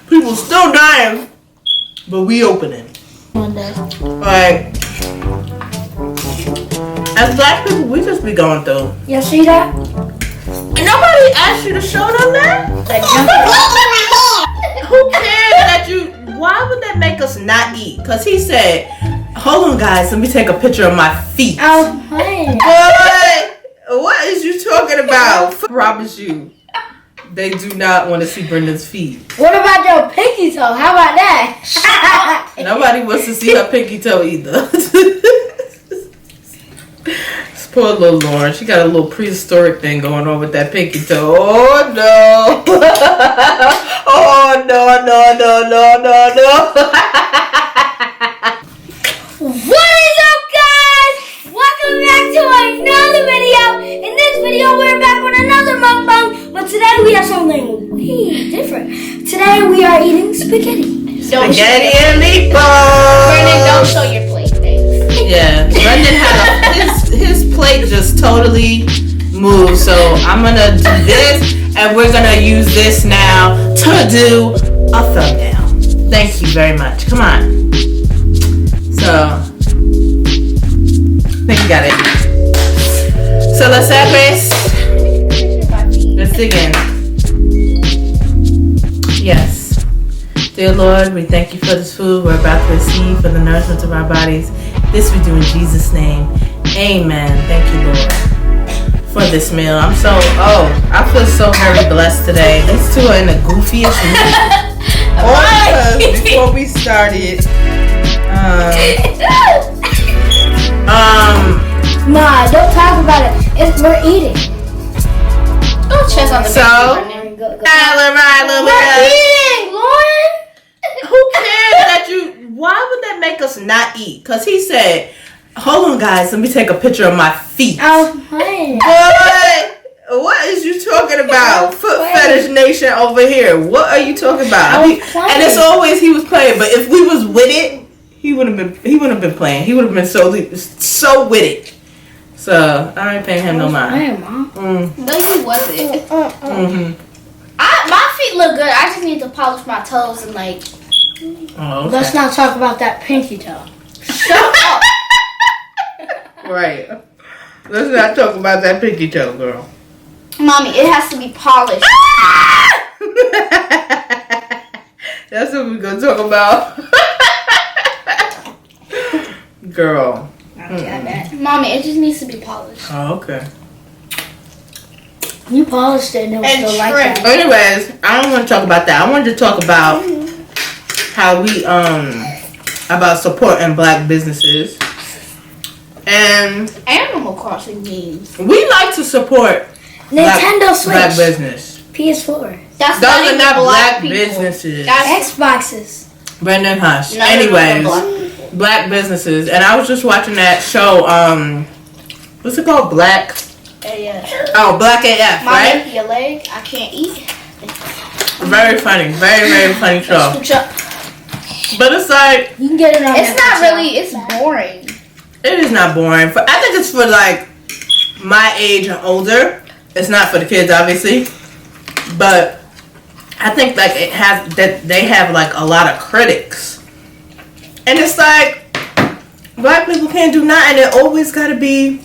People still dying, but we opening. Like, as black people, we just be going through. You see that? And nobody asked you to show them that. Who cares that you? Why would that make us not eat? Cause he said, "Hold on, guys, let me take a picture of my feet." Oh, hey. Boy, what is you talking about? I promise you, they do not want to see Brendan's feet. What about your pinky toe? How about that? Nobody wants to see her pinky toe either. Poor little Lauren. She got a little prehistoric thing going on with that pinky toe. Oh no. Oh no. What is up, guys? Welcome back to another video. In this video, we're back with another mukbang. But today we have something way different. Today we are eating spaghetti. Spaghetti and meatballs. Brenden, don't show your plate, thanks. Yeah, Brenden had his plate just totally moved. So I'm gonna do this, and we're gonna use this now to do a thumbnail. Thank you very much. Come on. So, I think you got it. So let's have this. Let's dig in. Yes. Dear Lord, we thank you for this food we're about to receive for the nourishment of our bodies. This we do in Jesus' name. Amen. Thank you, Lord, for this meal. I feel so very blessed today. These two are in the goofiest mood. Before we started, Nah, don't talk about it. We're eating. Don't check on the baby, We're eating, Lauren. Who cares that you? Why would that make us not eat? Cause he said, "Hold on, guys, let me take a picture of my feet." Oh, hey. Boy, what is you talking about? Foot fetish nation over here. What are you talking about? And it's always he was playing. But if we was with it, he wouldn't have been playing. He would have been so with it. So I ain't paying him no mind. No, you wasn't. Mm-hmm. My feet look good. I just need to polish my toes and like. Oh, okay. Let's not talk about that pinky toe. Shut up. Right. Let's not talk about that pinky toe, girl. Mommy, it has to be polished. That's what we're gonna talk about. Girl. Mommy, it just needs to be polished. Oh, okay. You polished it and it was still like that. Anyways, I don't want to talk about that. I wanted to talk about how we about supporting black businesses. And Animal Crossing games. we like to support Nintendo Switch. black business. PS4. That's Those are not black people. businesses. Xboxes. Brenden, hush. No, Anyways, no, black businesses. And I was just watching that show, what's it called? Black AF, Mommy, right? your leg, I can't eat. Very funny. Very, very funny show. But it's like, You can get it on It's not Netflix. really, it's boring. it is not boring. I think it's for like my age and older. It's not for the kids, obviously. But I think like they have like a lot of critics. And it's like black people can't do nothing. It always gotta be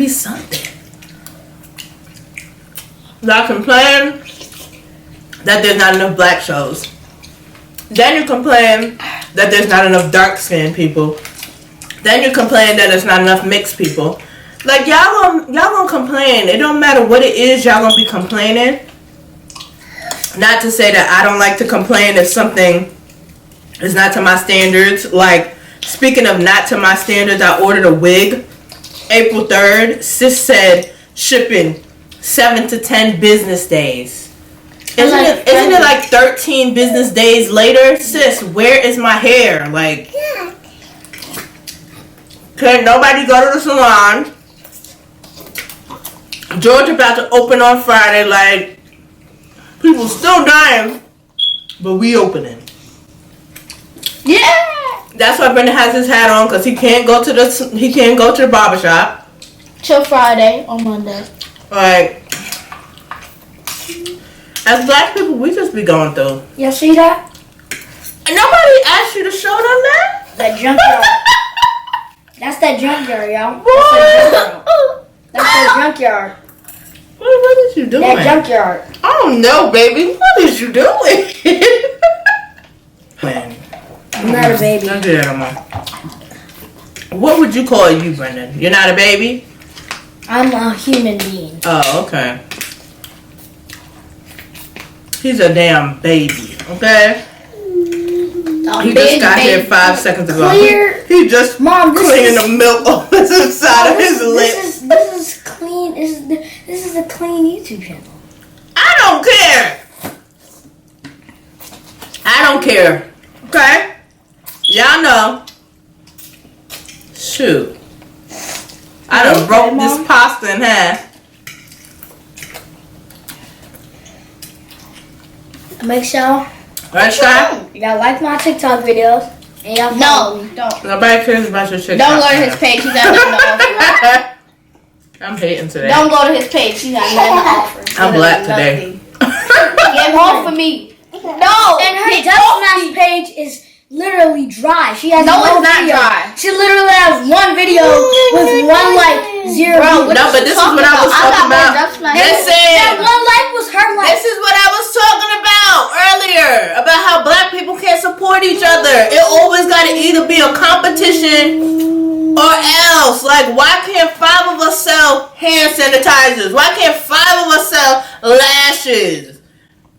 something. Y'all complain that there's not enough black shows. Then you complain that there's not enough dark-skinned people. Then you complain that there's not enough mixed people. Like y'all gonna complain. It don't matter what it is, y'all gonna be complaining. Not to say that I don't like to complain if something is not to my standards. Like, speaking of not to my standards, I ordered a wig April 3rd. Sis said shipping 7 to 10 business days. Isn't it like 13 business days later? Sis, where is my hair? Like, can't nobody go to the salon. George about to open on Friday. Like, people still dying, but we opening. Yeah. That's why Brenden has his hat on, because he can't go to the barbershop Till Friday or Monday. Like, As black people, we just be going through. You see that? And nobody asked you to show them that? That junkyard. That's that junkyard, y'all. What? That's that junkyard. What is you doing? That junkyard. I don't know, baby. What is you doing? Man. I'm not a baby. Don't do that no more. What would you call you, Brenden? You're not a baby? I'm a human being. Oh, okay. He's a damn baby, okay? He just got here 5 seconds ago. Clear. He just cleaning the milk off the side of his lips. This is clean. This is a clean YouTube channel. I don't care. I don't care. Okay? Y'all know. Shoot. I done broke this pasta in half. Make sure Right, Sky? y'all like my TikTok videos. And y'all follow me. Don't. Nobody cares about your TikTok. Don't go to his page. He got nothing to offer. I'm hating today. Don't go to his page. He got nothing to offer. I'm black today. Get off of me. No. And her get Dust off Smash me. page is literally dry. She has No, no it's not video. dry. She literally has one video with one like 0 Bro, views. No, but this is what I was talking about. That Listen. one like was her like. This is what I was talking about earlier. About how black people can't support each other. It always got to either be a competition or else. Like, why can't 5 of us sell hand sanitizers? Why can't 5 of us sell lashes?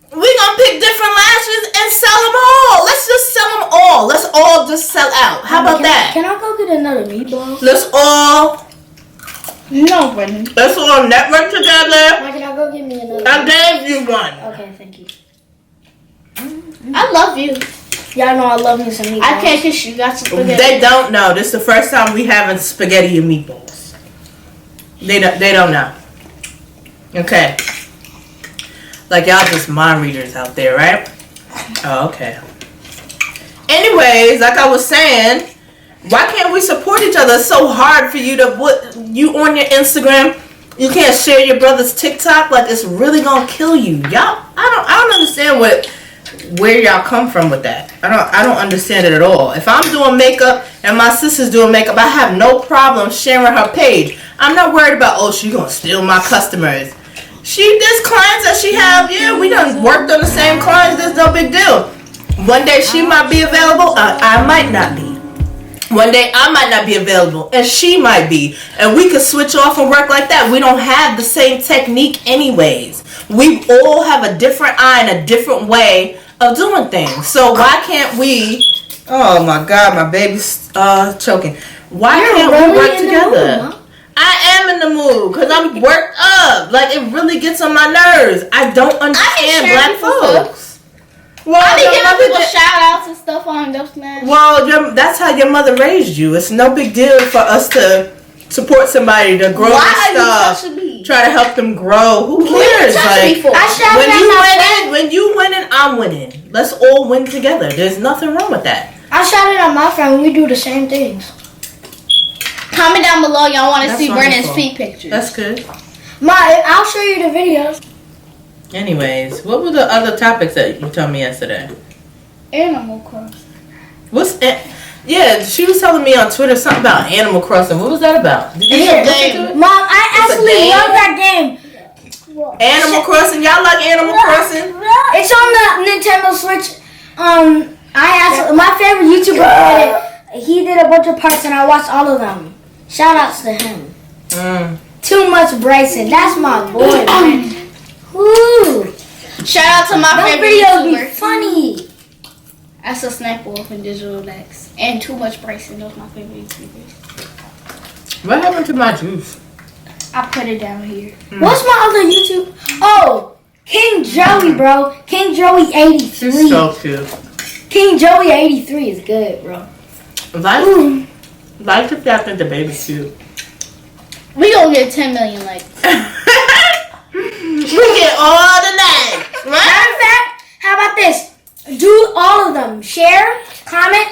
We gonna pick different lashes and sell them all. Let's just sell them all. Let's all just sell out. How about that? Can I go get another meatball? Let's all Brenden. Let's all network together. Can I go get me another? I gave you one. Okay, thank you. I love you. Y'all know I love me some meatballs. I can't kiss you. Got some spaghetti. They don't know. This is the first time we having spaghetti and meatballs. They don't know. Okay. Like y'all just mind readers out there, right? Oh, okay. Anyways, like I was saying, why can't we support each other? It's so hard for you to put you on your Instagram. You can't share your brother's TikTok. Like it's really gonna kill you, y'all. I don't understand where y'all come from with that. I don't understand it at all. If I'm doing makeup and my sister's doing makeup, I have no problem sharing her page. I'm not worried about she gonna steal my customers. There's clients that she have. Yeah, we done worked on the same clients. There's no big deal. One day she might be available. I might not be. One day I might not be available, and she might be, and we could switch off and work like that. We don't have the same technique, anyways. We all have a different eye and a different way of doing things. So why can't we? Oh my God, my baby's choking. Why can't we work together? I am in the mood because I'm worked up. Like it really gets on my nerves. I don't understand black folks. Well, I be giving people shout outs and stuff on Dust Smash. Well, that's how your mother raised you. It's no big deal for us to support somebody to grow stuff. Try to help them grow. Who cares? Like when you winning, I'm winning. Let's all win together. There's nothing wrong with that. I shouted at my friend. We do the same things. Comment down below y'all want to see wonderful. Brendan's feet pictures. That's good. I'll show you the videos. Anyways, what were the other topics that you told me yesterday? Animal Crossing. What's it? Yeah, she was telling me on Twitter something about Animal Crossing. What was that about? Did you listen to it? Mom, I actually love that game. Animal Crossing? Y'all like Animal Crossing? It's on the Nintendo Switch. My favorite YouTuber played it. He did a bunch of parts and I watched all of them. Shout outs to him. Too much Bryson. That's my boy, man. Woo. Shout out to my favorite videos YouTuber. be funny. That's a Sniper Wolf and Digital Dex. And Too Much Bryson. Those my favorite YouTubers. What happened to my juice? I put it down here. What's my other YouTube? Oh, King Joey, bro. King Joey 83. She's so cute. King Joey 83 is good, bro. Like if y'all think the baby's cute. We gonna get 10 million likes. We get all the likes, right? Matter of fact, how about this? Do all of them. Share, comment,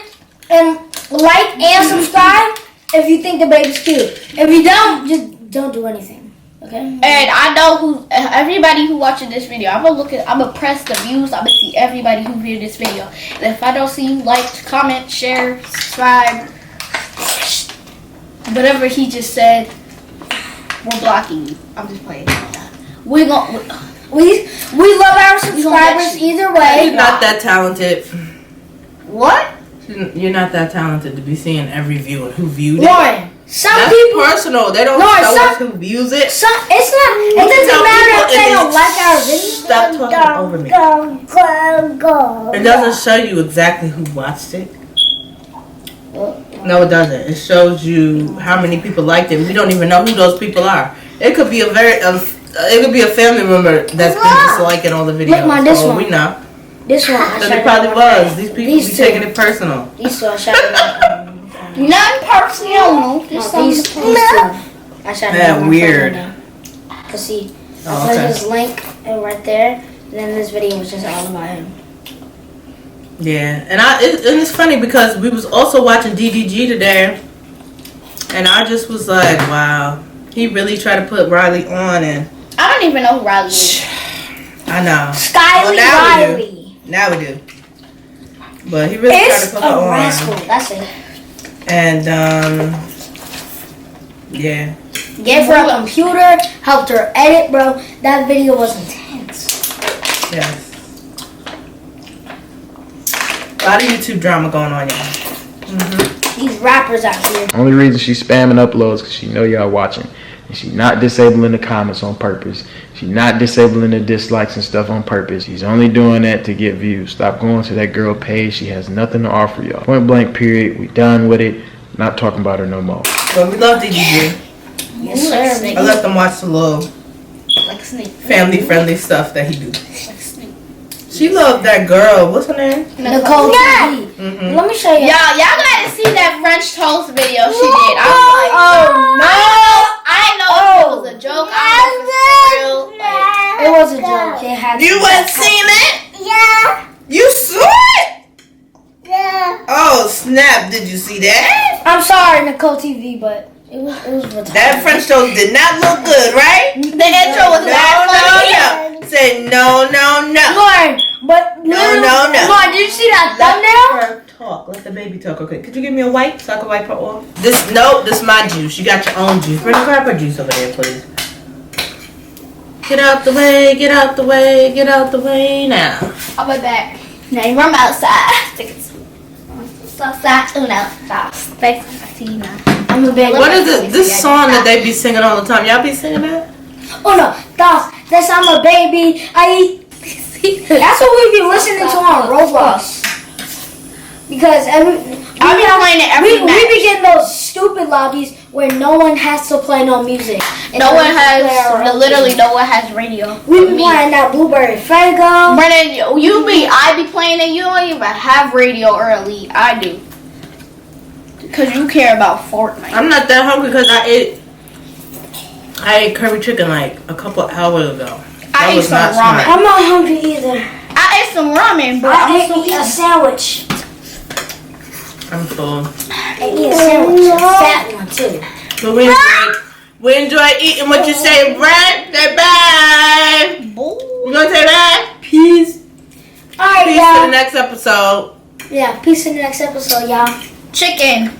and like and subscribe if you think the baby's cute. If you don't, just don't do anything. Okay. And I know everybody who watching this video. I'm gonna press the views. I'm gonna see everybody who viewed this video. And if I don't see you, like, comment, share, subscribe, whatever he just said, we're blocking you. I'm just playing. We love our subscribers either way. You're not that talented. What? You're not that talented to be seeing every view and who viewed it. Lauren, some That's people. personal. They don't show us who views it. It's not. It doesn't matter if they don't like our video. Stop talking over me. It doesn't show you exactly who watched it. No, it doesn't. It shows you how many people liked it. We don't even know who those people are. It could be a family member that's been just liking all the videos. Look, this one. We know. This one. Because it probably was. These people be taking it personal. These two I shouted out. None personal. These two. I shouted out. Yeah, weird. Cause see, I Oh, put okay. his link right there, and then this video was just all about him. Yeah, and it's funny because we was also watching DDG today, and I just was like, wow, he really tried to put Riley on, and I don't even know who Riley is. I know. Skyly now we Riley. do. Now we do. But he really tried to put her a on, rascal. That's it. and yeah. Gave her a computer, helped her edit, bro. That video was intense. Yes. A lot of YouTube drama going on, y'all. These rappers out here. Only reason she's spamming uploads because she know y'all watching. And she's not disabling the comments on purpose. She's not disabling the dislikes and stuff on purpose. She's only doing that to get views. Stop going to that girl page. She has nothing to offer y'all. Point blank period. We done with it. Not talking about her no more. But we love DDG. Yes, sir. I let them watch the little Like a snake. family-friendly stuff that he do. Like a snake. She loved that girl. What's her name? Nicole TV. Mm-hmm. Let me show you. Y'all gotta see that French toast video she did. I was like, I didn't know if it was a joke. I don't know if it's for real. Like, It was a joke. It had You wasn't seen it? Yeah. You saw it? Yeah. Oh, snap. Did you see that? I'm sorry, Nicole TV, but it was retarded. That French toast did not look good, right? the intro was mad funny. No. Say no. Lauren, but No. Lauren, did you see that thumbnail? Let her talk. Let the baby talk. Okay. Could you give me a wipe so I can wipe her off? This is my juice. You got your own juice. Bring grab her juice over there, please. Get out the way. Get out the way. Get out the way now. I'll be back. Now I'm outside. Outside. I'm a big. What is it? This song that they be singing all the time. Y'all be singing that? Oh no, that's I'm a baby. That's what we be listening to on Roblox. Because I'll be playing it every we match. be getting those stupid lobbies where no one has to play no music. And No one we just play our has, own literally music. no one has radio. We be Me. playing that Blueberry Fago. Brenden, I be playing it. You don't even have radio or Elite. I do. Because you care about Fortnite. I'm not that hungry because I ate curry chicken like a couple hours ago. I ate was some not ramen. smart. I'm not hungry either. I ate some ramen, but I I'm ate still a eating. sandwich. I'm full. I ate a sandwich, a fat one too. But we enjoy eating what you say, Brent. Say bye. You gonna say bye? Peace. All right, Peace to the y'all. next episode. Yeah, peace in the next episode, y'all. Chicken.